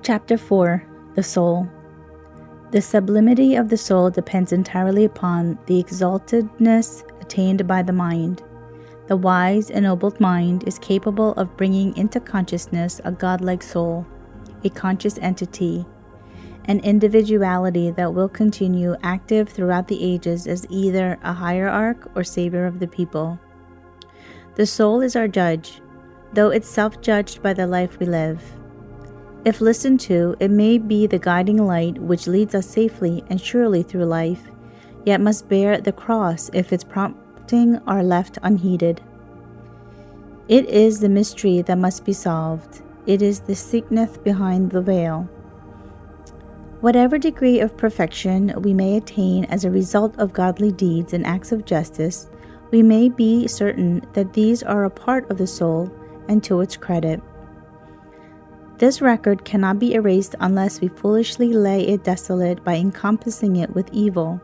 Chapter 4. The Soul. The sublimity of the soul depends entirely upon the exaltedness attained by the mind. The wise, ennobled mind is capable of bringing into consciousness a godlike soul, a conscious entity, an individuality that will continue active throughout the ages as either a hierarch or savior of the people. The soul is our judge, though itself judged by the life we live. If listened to, it may be the guiding light which leads us safely and surely through life, yet must bear the cross if its prompting are left unheeded. It is the mystery that must be solved. It is the secret behind the veil. Whatever degree of perfection we may attain as a result of godly deeds and acts of justice, we may be certain that these are a part of the soul and to its credit. This record cannot be erased unless we foolishly lay it desolate by encompassing it with evil,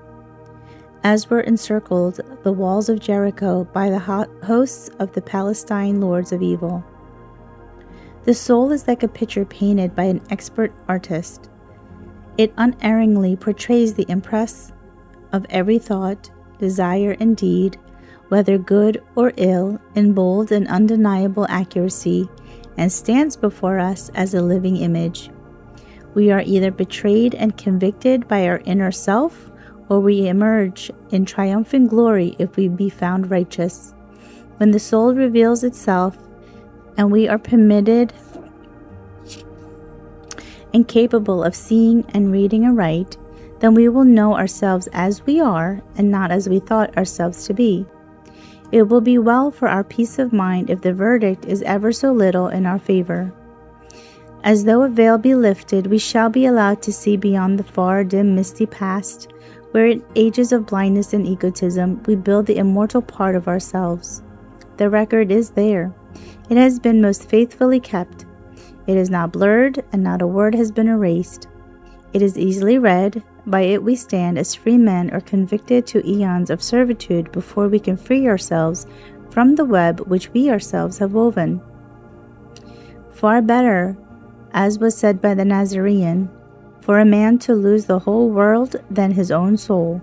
as were encircled the walls of Jericho by the hosts of the Palestine lords of evil. The soul is like a picture painted by an expert artist. It unerringly portrays the impress of every thought, desire, and deed, whether good or ill, in bold and undeniable accuracy, and stands before us as a living image. We are either betrayed and convicted by our inner self, or we emerge in triumphant glory if we be found righteous. When the soul reveals itself, and we are permitted and capable of seeing and reading aright, then we will know ourselves as we are, and not as we thought ourselves to be. It will be well for our peace of mind if the verdict is ever so little in our favor. As though a veil be lifted, we shall be allowed to see beyond the far, dim, misty past, where in ages of blindness and egotism we build the immortal part of ourselves. The record is there. It has been most faithfully kept. It is not blurred, and not a word has been erased. It is easily read. By it we stand as free men or convicted to eons of servitude before we can free ourselves from the web which we ourselves have woven. Far better, as was said by the Nazarene, for a man to lose the whole world than his own soul.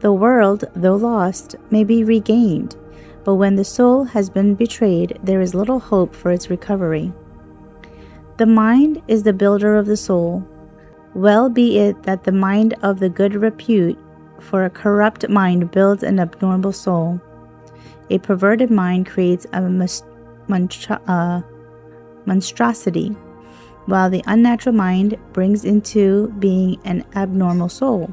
The world, though lost, may be regained, but when the soul has been betrayed, there is little hope for its recovery. The mind is the builder of the soul. Well be it that the mind of the good repute, for a corrupt mind builds an abnormal soul. A perverted mind creates a monstrosity, while the unnatural mind brings into being an abnormal soul.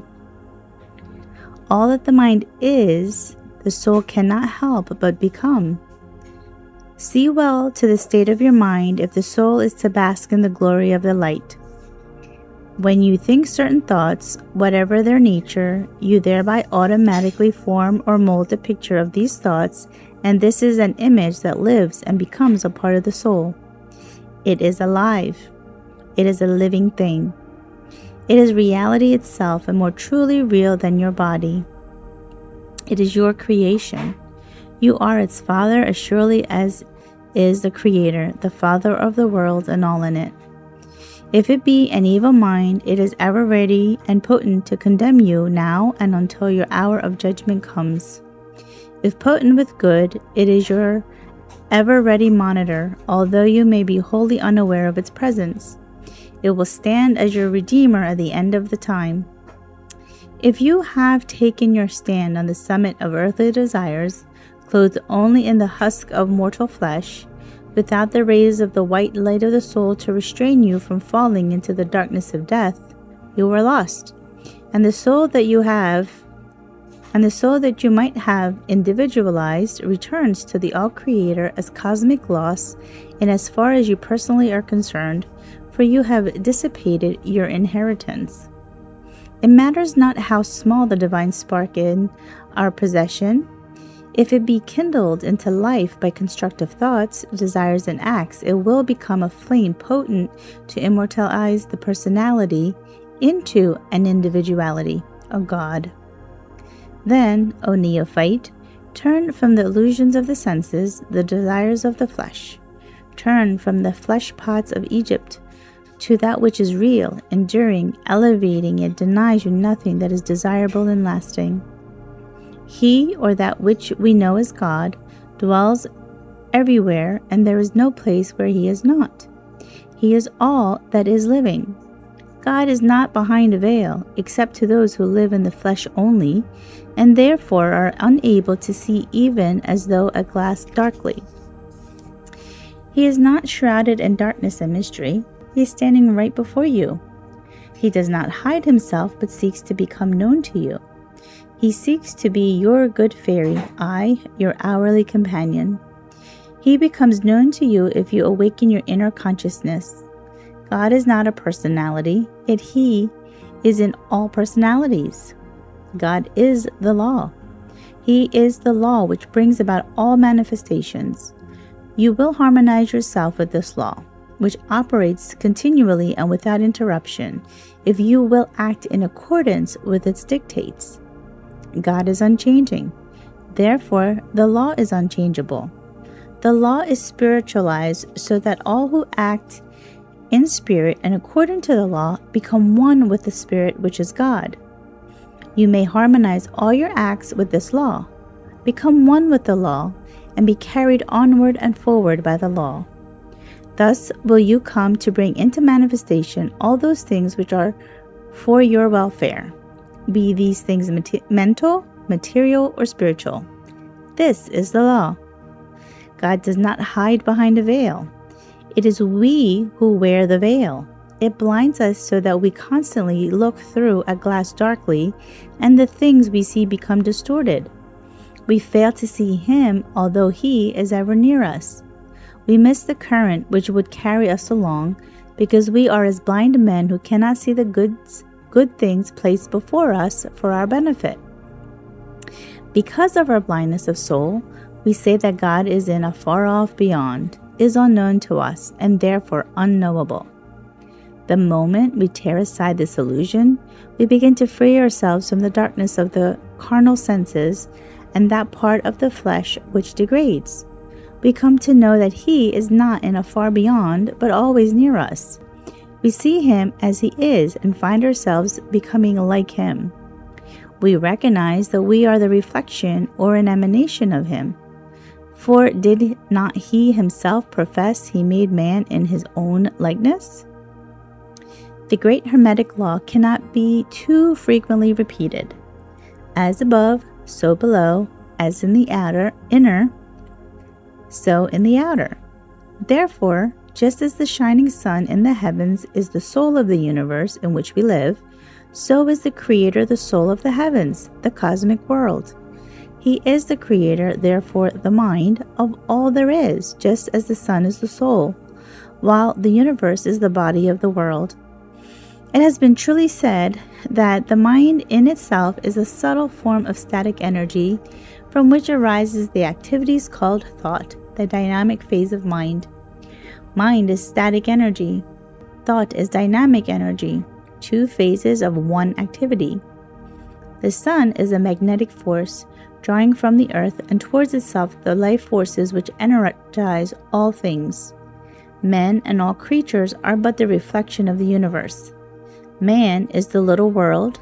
All that the mind is, the soul cannot help but become. See well to the state of your mind if the soul is to bask in the glory of the light. When you think certain thoughts, whatever their nature, you thereby automatically form or mold a picture of these thoughts, and this is an image that lives and becomes a part of the soul. It is alive. It is a living thing. It is reality itself and more truly real than your body. It is your creation. You are its father as surely as is the Creator, the Father of the world and all in it. If it be an evil mind, it is ever ready and potent to condemn you now and until your hour of judgment comes. If potent with good, it is your ever-ready monitor, although you may be wholly unaware of its presence. It will stand as your redeemer at the end of the time. If you have taken your stand on the summit of earthly desires, clothed only in the husk of mortal flesh, without the rays of the white light of the soul to restrain you from falling into the darkness of death, you are lost. And the soul that you might have individualized returns to the All-Creator as cosmic loss in as far as you personally are concerned, for you have dissipated your inheritance. It matters not how small the divine spark in our possession. If it be kindled into life by constructive thoughts, desires, and acts, it will become a flame potent to immortalize the personality into an individuality, a God. Then, O neophyte, turn from the illusions of the senses, the desires of the flesh. Turn from the flesh pots of Egypt to that which is real, enduring, elevating, it denies you nothing that is desirable and lasting. He, or that which we know as God, dwells everywhere, and there is no place where he is not. He is all that is living. God is not behind a veil, except to those who live in the flesh only, and therefore are unable to see even as though a glass darkly. He is not shrouded in darkness and mystery. He is standing right before you. He does not hide himself, but seeks to become known to you. He seeks to be your good fairy, your hourly companion. He becomes known to you if you awaken your inner consciousness. God is not a personality, yet he is in all personalities. God is the law. He is the law which brings about all manifestations. You will harmonize yourself with this law, which operates continually and without interruption, if you will act in accordance with its dictates. God is unchanging. Therefore, the law is unchangeable. The law is spiritualized so that all who act in spirit and according to the law become one with the Spirit, which is God. You may harmonize all your acts with this law, become one with the law, and be carried onward and forward by the law. Thus will you come to bring into manifestation all those things which are for your welfare, be these things mental, material, or spiritual. This is the law. God does not hide behind a veil. It is we who wear the veil. It blinds us so that we constantly look through a glass darkly, and the things we see become distorted. We fail to see him, although he is ever near us. We miss the current which would carry us along, because we are as blind men who cannot see the good things placed before us for our benefit. Because of our blindness of soul, we say that God is in a far-off beyond, is unknown to us, and therefore unknowable. The moment we tear aside this illusion, we begin to free ourselves from the darkness of the carnal senses and that part of the flesh which degrades. We come to know that he is not in a far beyond, but always near us. We see him as he is and find ourselves becoming like him. We recognize that we are the reflection or an emanation of him. For did not he himself profess he made man in his own likeness? The great Hermetic law cannot be too frequently repeated. As above, so below, as in the inner, so in the outer. Therefore, just as the shining sun in the heavens is the soul of the universe in which we live, so is the Creator the soul of the heavens, the cosmic world. He is the Creator, therefore the mind of all there is, just as the sun is the soul, while the universe is the body of the world. It has been truly said that the mind in itself is a subtle form of static energy from which arises the activities called thought, the dynamic phase of mind. Mind is static energy. Thought is dynamic energy, two phases of one activity. The sun is a magnetic force, drawing from the earth and towards itself the life forces which energize all things. Men and all creatures are but the reflection of the universe. Man is the little world,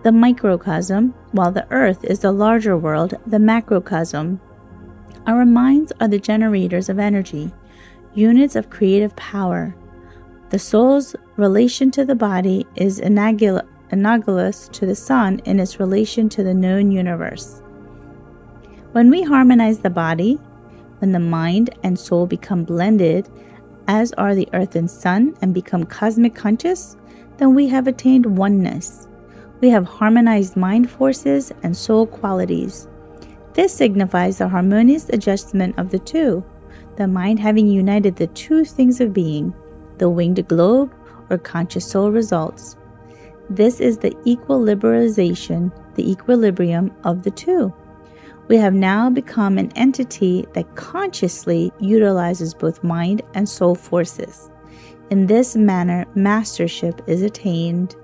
the microcosm, while the earth is the larger world, the macrocosm. Our minds are the generators of energy, units of creative power. The soul's relation to the body is analogous to the sun in its relation to the known universe. When we harmonize the body, when the mind and soul become blended, as are the earth and sun, and become cosmic conscious, then we have attained oneness. We have harmonized mind forces and soul qualities. This signifies the harmonious adjustment of the two, the mind having united the two things of being, the winged globe or conscious soul results. This is the equilibrization, the equilibrium of the two. We have now become an entity that consciously utilizes both mind and soul forces. In this manner, mastership is attained.